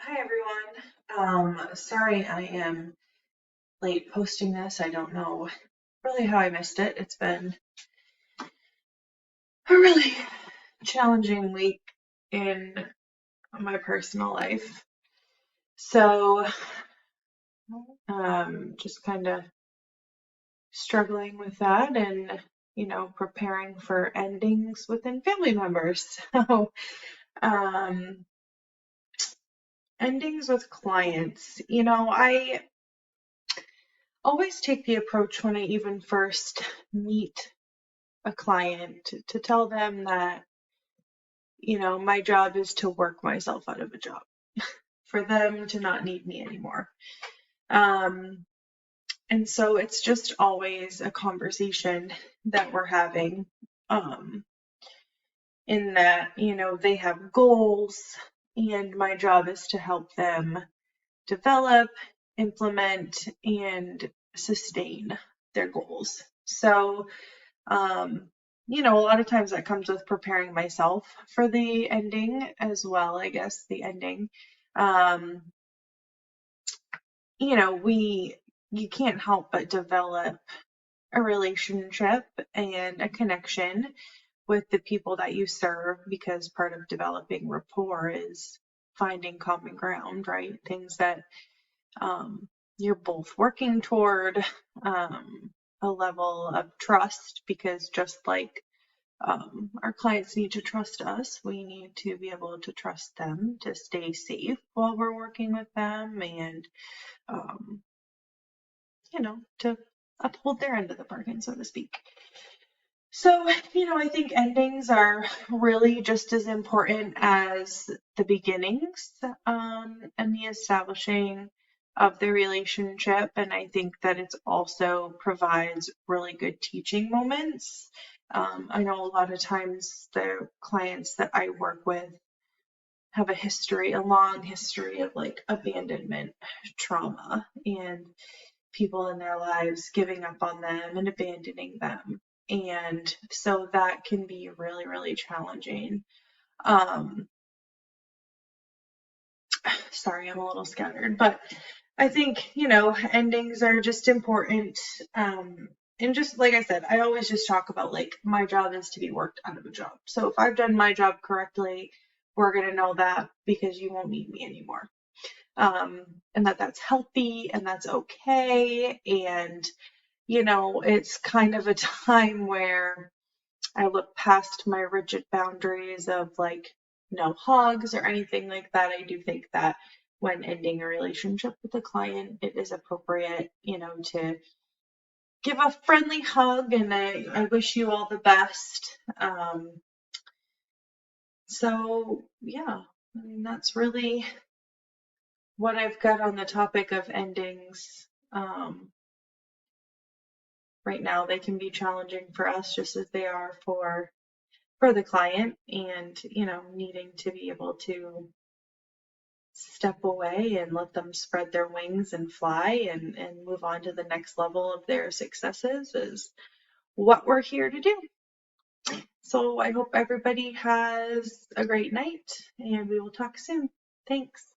Hi everyone. Sorry I am late posting this. I don't know really how I missed it. It's been a really challenging week in my personal life. So, just kind of struggling with that and, preparing for endings within family members. So, um, endings with clients. I always take the approach when I even first meet a client to tell them that, my job is to work myself out of a job for them to not need me anymore. Um, and so it's just always a conversation that we're having, um, in that, they have goals and my job is to help them develop, implement, and sustain their goals. So, Um, a lot of times that comes with preparing myself for the ending as well, I guess, the ending. Um, you can't help but develop a relationship and a connection with the people that you serve because part of developing rapport is finding common ground, right? Things that you're both working toward, a level of trust because just like our clients need to trust us. We need to be able to trust them to stay safe while we're working with them and, um, to uphold their end of the bargain, so to speak. So, I think endings are really just as important as the beginnings and the establishing of the relationship. And I think that it also provides really good teaching moments. I know a lot of times the clients that I work with have a long history of like abandonment trauma and people in their lives giving up on them and abandoning them. And so that can be really, really challenging. Um, Sorry, I'm a little scattered, but I think, endings are just important. And just like I said, I always just talk about like my job is to be worked out of a job. So if I've done my job correctly, we're going to know that because you won't need me anymore. And that's healthy and that's okay. And it's kind of a time where I look past my rigid boundaries of like no hugs or anything like that. I do think that when ending a relationship with a client, it is appropriate, to give a friendly hug and I wish you all the best. So, yeah, I mean, that's really what I've got on the topic of endings. Right now, they can be challenging for us just as they are for the client and needing to be able to step away and let them spread their wings and fly and move on to the next level of their successes is what we're here to do. So I hope everybody has a great night and we will talk soon. Thanks.